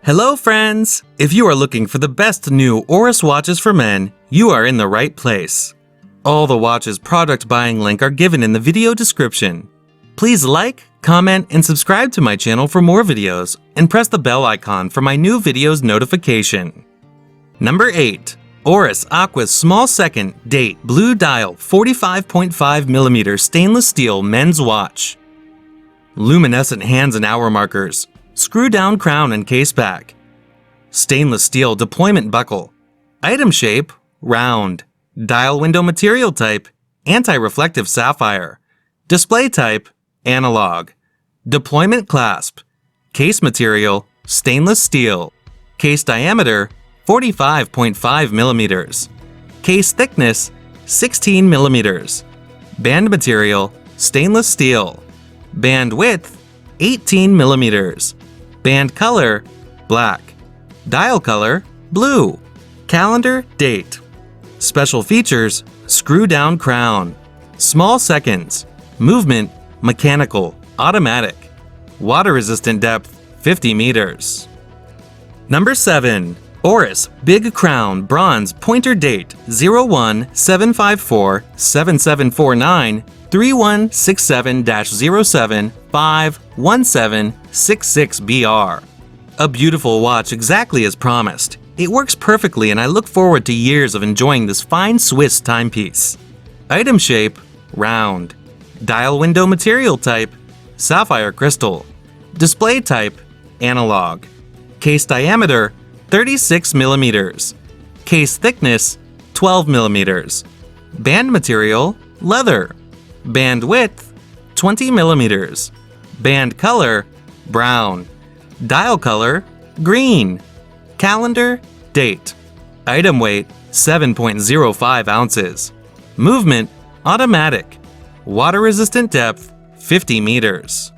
Hello friends! If you are looking for the best new Oris watches for men, you are in the right place. All the watches product buying link are given in the video description. Please like, comment, and subscribe to my channel for more videos, and press the bell icon for my new videos notification. Number 8. Oris Aquis Small Second Date Blue Dial 45.5mm Stainless Steel Men's Watch. Luminescent hands and hour markers. Screw down crown and case back. Stainless steel deployment buckle. Item shape, round. Dial window material type, anti-reflective sapphire. Display type, analog. Deployment clasp. Case material, stainless steel. Case diameter, 45.5mm. Case thickness, 16mm. Band material, stainless steel. Band width, 18mm. Band color, black. Dial color, blue. Calendar, date. Special features, screw down crown. Small seconds. Movement, mechanical, automatic. Water resistant depth, 50 meters. Number 7. Oris Big Crown Bronze Pointer Date 01-7747-07-51766BR. A beautiful watch exactly as promised. It works perfectly and I look forward to years of enjoying this fine Swiss timepiece. Item shape, round. Dial window material type, sapphire crystal. Display type, analog. Case diameter, 36mm. Case thickness, 12mm. Band material, leather. Band width, 20mm. Band color, brown. Dial color, green. Calendar, date. Item weight, 7.05 ounces. Movement, automatic. Water resistant depth, 50 meters.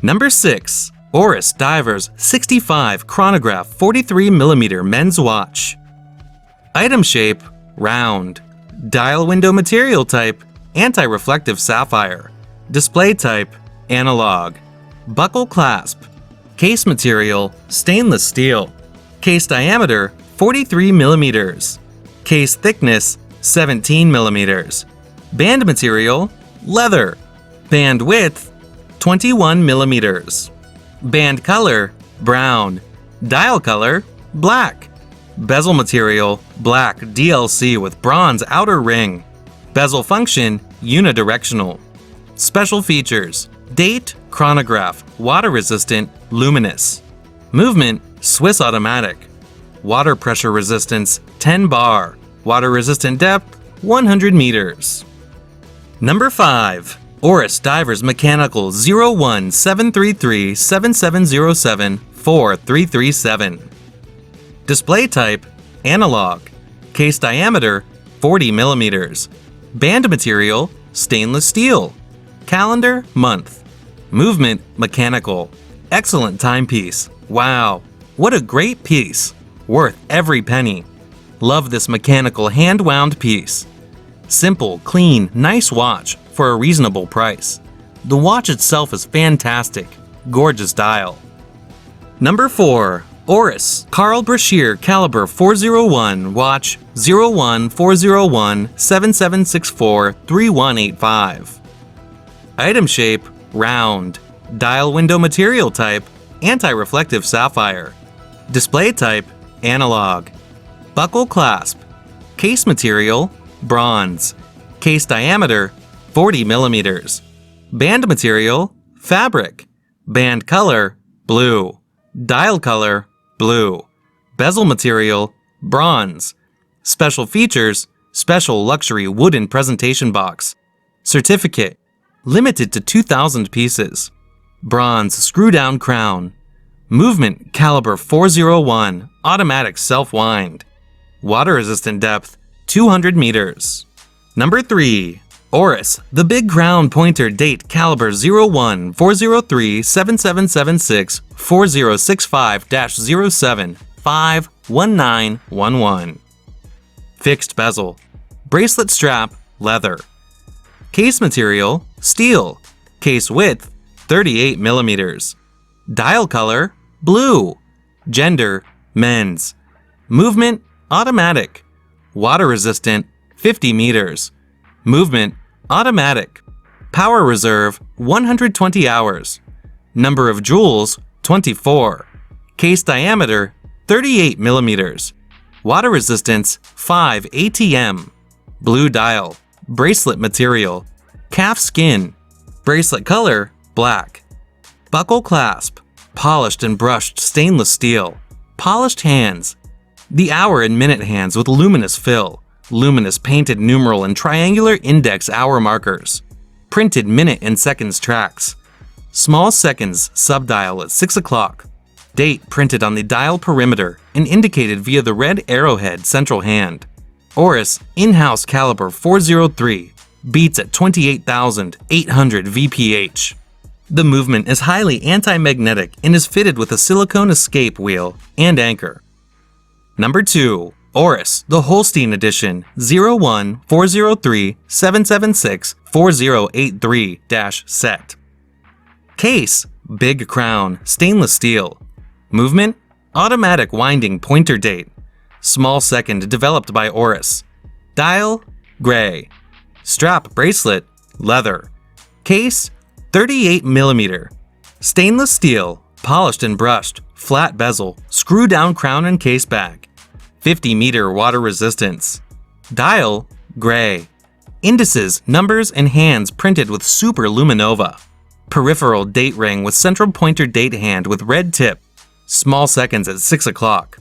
Number 6. Oris Divers 65 Chronograph 43mm Men's Watch. Item shape, round. Dial window material type, anti-reflective sapphire. Display type, analog. Buckle clasp. Case material, stainless steel. Case diameter, 43mm. Case thickness, 17mm. Band material, leather. Band width, 21mm. Band color, brown. Dial color, black. Bezel material, black DLC with bronze outer ring. Bezel function, unidirectional. Special features, date, chronograph, water resistant, luminous. Movement, Swiss automatic. Water pressure resistance, 10 bar. Water resistant depth, 100 meters. Number 5. Oris Divers Mechanical 01-733-7707-4337. Display type, analog. Case diameter, 40mm. Band material, stainless steel. Calendar, month. Movement, mechanical. Excellent timepiece. Wow, what a great piece. Worth every penny. Love this mechanical hand-wound piece. Simple, clean, nice watch for a reasonable price. The watch itself is fantastic. Gorgeous dial. Number 4. Oris Brashear Calibre 401 Watch 01-401-7764-3185. Item shape, round. Dial window material type, anti-reflective sapphire. Display type, analog. Buckle clasp. Case material, bronze. Case diameter, 40mm. Band material, fabric. Band color, blue. Dial color, blue. Bezel material, bronze. Special features, special luxury wooden presentation box. Certificate, limited to 2,000 pieces. Bronze screw-down crown. Movement Calibre 401, automatic self-wind. Water resistant depth, 200 meters. Number 3. Oris The Big Crown Pointer Date Calibre 01-403-7776-4065-07-51911. Fixed bezel. Bracelet strap, leather. Case material, steel. Case width, 38mm. Dial color, blue. Gender, men's. Movement, automatic. Water resistant, 50 meters. Movement, automatic. Power reserve, 120 hours. Number of jewels, 24. Case diameter, 38 millimeters. Water resistance, 5 ATM. Blue dial. Bracelet material. Calf skin. Bracelet color, black. Buckle clasp. Polished and brushed stainless steel. Polished hands. The hour and minute hands with luminous fill. Luminous painted numeral and triangular index hour markers. Printed minute and seconds tracks. Small seconds subdial at 6 o'clock. Date printed on the dial perimeter and indicated via the red arrowhead central hand. Oris in-house caliber 403 beats at 28,800 VPH. The movement is highly anti-magnetic and is fitted with a silicone escape wheel and anchor. Number 2. Oris, the Holstein edition 01-403-776-4083- Case, big crown, stainless steel. Movement, automatic winding pointer date. Small second developed by Oris. Dial, gray. Strap bracelet, leather. Case, 38 millimeter. Stainless steel, polished and brushed, flat bezel, screw down crown and case back. 50 meter water resistance. Dial, gray. Indices, numbers, and hands printed with super luminova. Peripheral date ring with central pointer date hand with red tip. Small seconds at 6 o'clock.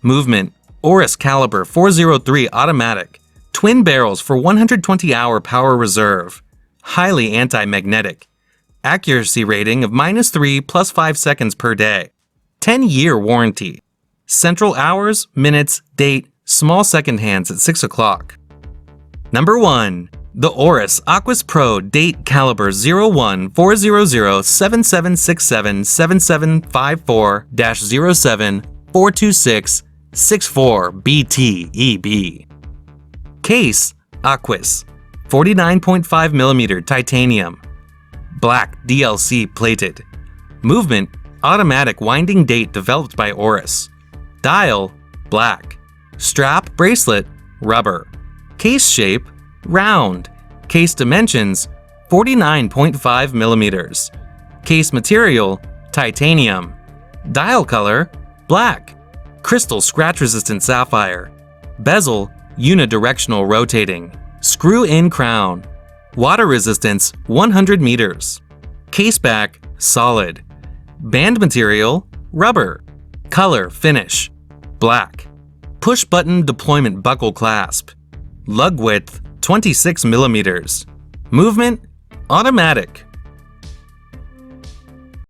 Movement, Oris Calibre 403 automatic. Twin barrels for 120-hour power reserve. Highly anti-magnetic. Accuracy rating of -3 + 5 seconds per day. 10-year warranty. Central hours, minutes, date, small second hands at 6 o'clock. Number 1. The Oris Aquis Pro Date Calibre 01-400-7767-775426-64BTEB. Case, Aquis, 49.5 millimeter titanium. Black DLC plated. Movement, automatic winding date developed by Oris. Dial, black. Strap, bracelet, rubber. Case shape, round. Case dimensions, 49.5 millimeters. Case material, titanium. Dial color, black. Crystal scratch-resistant sapphire. Bezel, unidirectional rotating. Screw-in crown. Water resistance, 100 meters. Case back, solid. Band material, rubber. Color, finish, black. Push-button deployment buckle clasp. Lug width, 26 millimeters. Movement, automatic.